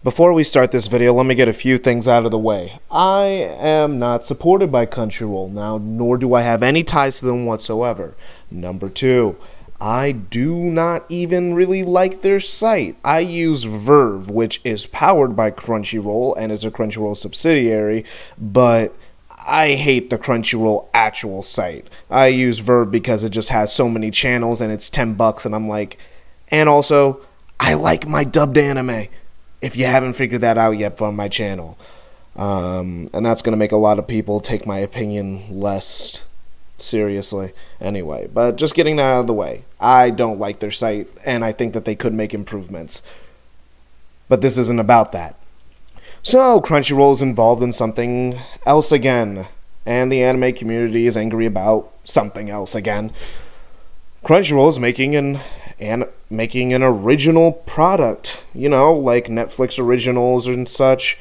Before we start this video, let me get a few things out of the way. I am not supported by Crunchyroll now, nor do I have any ties to them whatsoever. Number two, I do not even really like their site. I use Verve, which is powered by Crunchyroll and is a Crunchyroll subsidiary, but I hate the Crunchyroll actual site. I use Verve because it just has so many channels and it's $10 and I'm like, and also, I like my dubbed anime. If you haven't figured that out yet from my channel. And that's going to make a lot of people take my opinion less seriously. Anyway, but just getting that out of the way. I don't like their site, and I think that they could make improvements. But this isn't about that. So, Crunchyroll is involved in something else again. And the anime community is angry about something else again. Crunchyroll is making an original product, you know, like Netflix originals and such,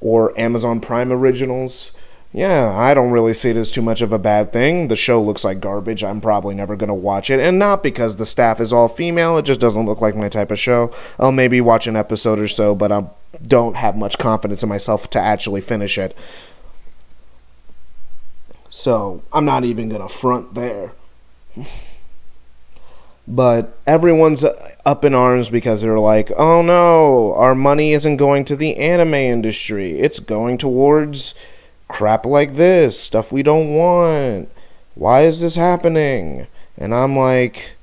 or Amazon Prime originals. Yeah, I don't really see it as too much of a bad thing. The show looks like garbage. I'm probably never going to watch it, and not because the staff is all female. It just doesn't look like my type of show. I'll maybe watch an episode or so, but I don't have much confidence in myself to actually finish it. So, I'm not even going to front there. But everyone's up in arms because they're like, oh no, our money isn't going to the anime industry. It's going towards crap like this, stuff we don't want. Why is this happening? And I'm like,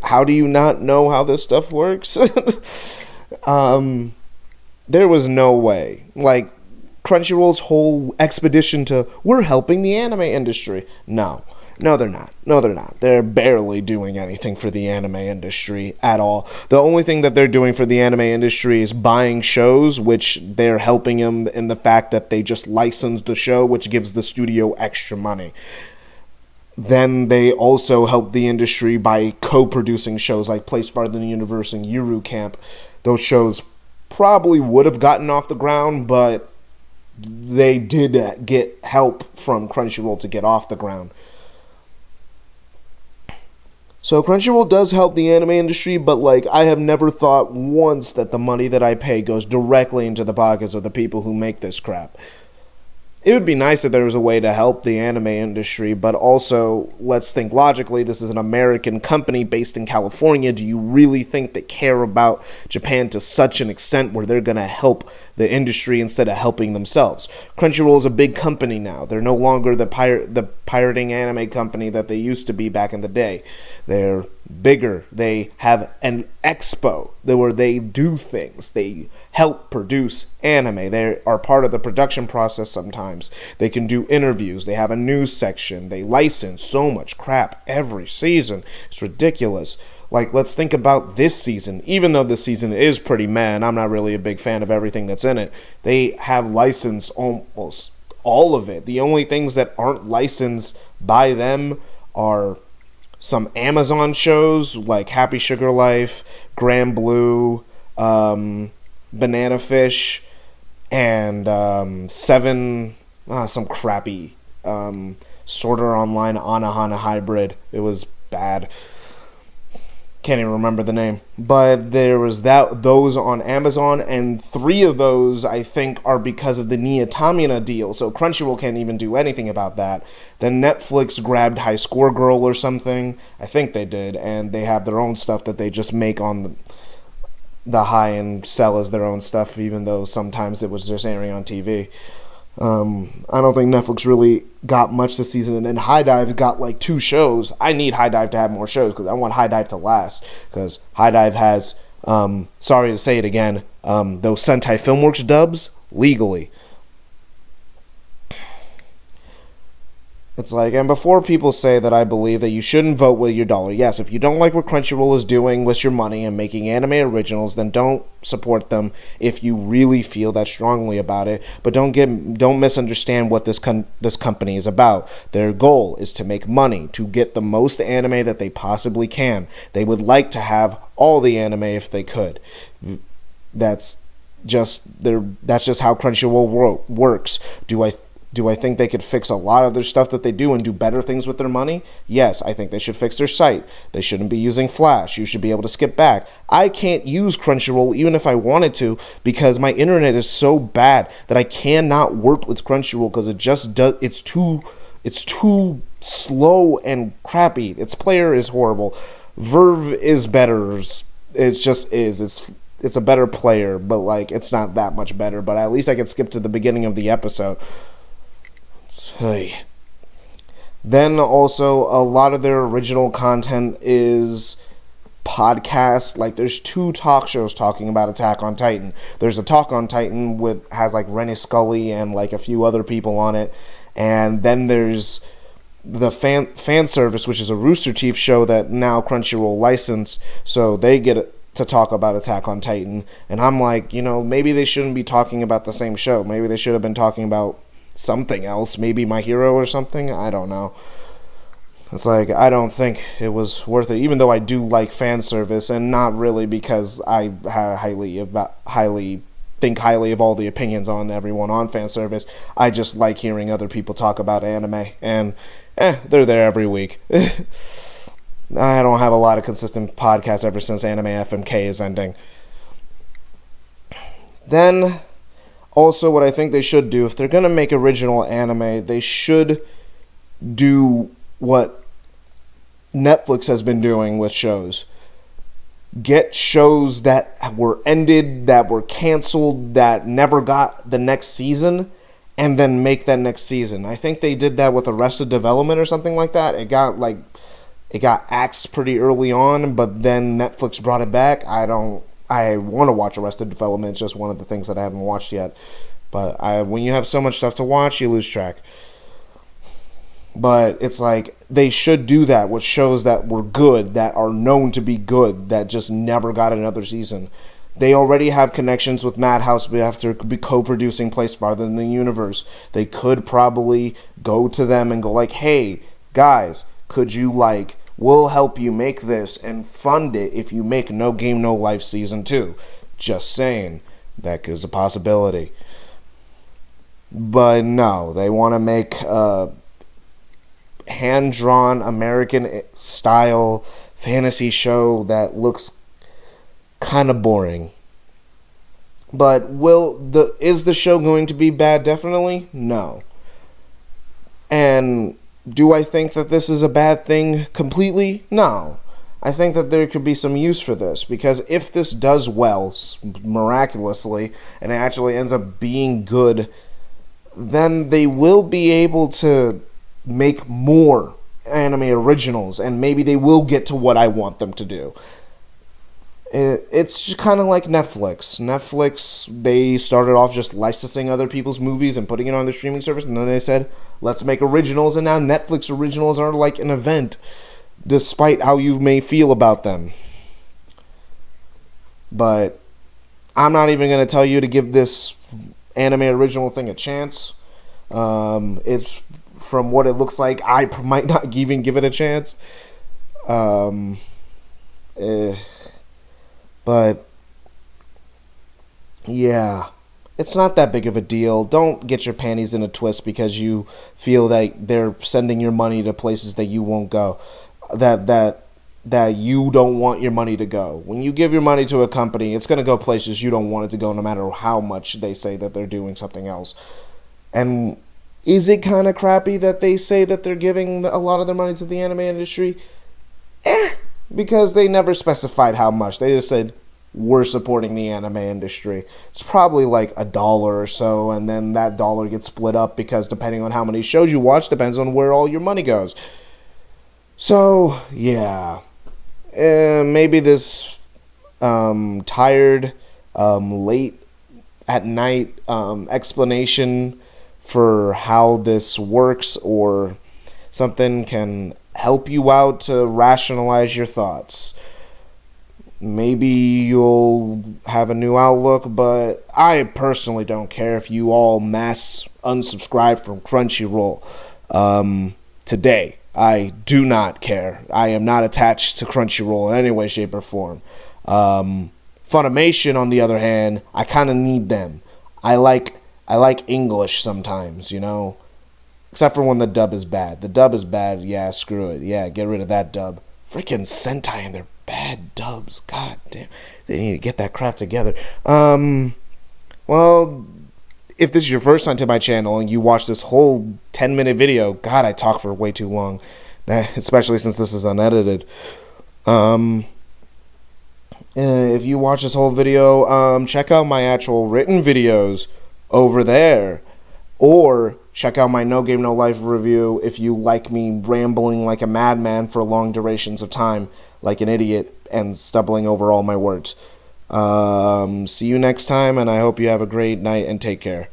how do you not know how this stuff works? There was no way. Like, Crunchyroll's whole expedition to, we're helping the anime industry. No, they're not. No, they're not. They're barely doing anything for the anime industry at all. The only thing that they're doing for the anime industry is buying shows, which they're helping them in the fact that they just licensed the show, which gives the studio extra money. Then they also help the industry by co-producing shows like Place Farther Than the Universe and Yuru Camp. Those shows probably would have gotten off the ground, but they did get help from Crunchyroll to get off the ground. So Crunchyroll does help the anime industry, but like I have never thought once that the money that I pay goes directly into the pockets of the people who make this crap. It would be nice if there was a way to help the anime industry, but also, let's think logically, this is an American company based in California. Do you really think they care about Japan to such an extent where they're going to help the industry instead of helping themselves? Crunchyroll is a big company now. They're no longer the pirating anime company that they used to be back in the day. They're bigger. They have an expo where they do things. They help produce anime. They are part of the production process sometimes. They can do interviews. They have a news section. They license so much crap every season. It's ridiculous. Like, let's think about this season. Even though this season is pretty meh, and I'm not really a big fan of everything that's in it, they have licensed almost all of it. The only things that aren't licensed by them are some Amazon shows like Happy Sugar Life, Grand Blue, Banana Fish, and some crappy Sword Art Online Anohana Hybrid. It was bad. Can't even remember the name. But there was those on Amazon, and 3 of those I think are because of the Nia Tamina deal, so Crunchyroll can't even do anything about that. Then Netflix grabbed High Score Girl or something. I think they did, and they have their own stuff that they just make on the high and sell as their own stuff, even though sometimes it was just airing on TV. I don't think Netflix really got much this season, and then High Dive got like 2 shows. I need High Dive to have more shows because I want High Dive to last, because High Dive has, sorry to say it again, those Sentai Filmworks dubs legally. It's like, and before people say that I believe that you shouldn't vote with your dollar, yes, if you don't like what Crunchyroll is doing with your money and making anime originals, then don't support them if you really feel that strongly about it. But don't misunderstand what this company is about. Their goal is to make money, to get the most anime that they possibly can. They would like to have all the anime if they could. That's just how Crunchyroll works. Do I think they could fix a lot of their stuff that they do and do better things with their money? Yes, I think they should fix their site. They shouldn't be using Flash. You should be able to skip back. I can't use Crunchyroll even if I wanted to because my internet is so bad that I cannot work with Crunchyroll because it just does. It's too slow and crappy. Its player is horrible. Verve is better. It just is. It's a better player, but like it's not that much better. But at least I can skip to the beginning of the episode. Hey. Then also a lot of their original content is podcasts. Like there's 2 talk shows talking about Attack on Titan. There's a Talk on Titan has like Rennie Scully and like a few other people on it, and then there's the fan service, which is a Rooster Teeth show that now Crunchyroll licensed, so they get to talk about Attack on Titan. And I'm like, maybe they shouldn't be talking about the same show. Maybe they should have been talking about something else, maybe My Hero or something. I don't know. It's like, I don't think it was worth it, even though I do like fan service, and not really because I think highly of all the opinions on everyone on fan service. I just like hearing other people talk about anime, and they're there every week. I don't have a lot of consistent podcasts ever since Anime FMK is ending. Then also, what I think they should do, if they're going to make original anime, they should do what Netflix has been doing with shows. Get shows that were ended, that were canceled, that never got the next season, and then make that next season. I think they did that with Arrested Development or something like that. It got axed pretty early on, but then Netflix brought it back. I want to watch Arrested Development. It's just one of the things that I haven't watched yet. But when you have so much stuff to watch, you lose track. But it's like they should do that with shows that were good, that are known to be good, that just never got another season. They already have connections with Madhouse after co-producing Place Farther in the Universe. They could probably go to them and go like, hey, guys, could you we'll help you make this and fund it if you make No Game No Life Season 2. Just saying. That is a possibility. But no, they want to make a hand-drawn American-style fantasy show that looks kind of boring. But is the show going to be bad? Definitely no. And do I think that this is a bad thing completely? No. I think that there could be some use for this, because if this does well, miraculously, and it actually ends up being good, then they will be able to make more anime originals, and maybe they will get to what I want them to do. It's kind of like Netflix. Netflix, they started off just licensing other people's movies and putting it on their streaming service, and then they said, let's make originals, and now Netflix originals are like an event, despite how you may feel about them. But I'm not even going to tell you to give this anime original thing a chance. It's, from what it looks like, I might not even give it a chance. But yeah, it's not that big of a deal. Don't get your panties in a twist because you feel that they're sending your money to places that you won't go, that you don't want your money to go. When you give your money to a company, it's going to go places you don't want it to go, no matter how much they say that they're doing something else. And is it kind of crappy that they say that they're giving a lot of their money to the anime industry? Because they never specified how much. They just said, we're supporting the anime industry. It's probably like $1 or so, and then that dollar gets split up because depending on how many shows you watch, depends on where all your money goes. So, yeah. Maybe this tired, late at night explanation for how this works or something can help you out to rationalize your thoughts. Maybe you'll have a new outlook, but I personally don't care if you all mass unsubscribe from Crunchyroll today. I do not care. I am not attached to Crunchyroll in any way, shape, or form. Funimation, on the other hand, I kind of need them. I like I like English sometimes, you know? Except for when the dub is bad. The dub is bad, yeah, screw it. Yeah, get rid of that dub. Freaking Sentai and their bad dubs. God damn. They need to get that crap together. Well, if this is your first time to my channel and you watch this whole 10-minute video, God, I talk for way too long. Especially since this is unedited. If you watch this whole video, check out my actual written videos over there. Or check out my No Game No Life review if you like me rambling like a madman for long durations of time, like an idiot, and stumbling over all my words. See you next time, and I hope you have a great night and take care.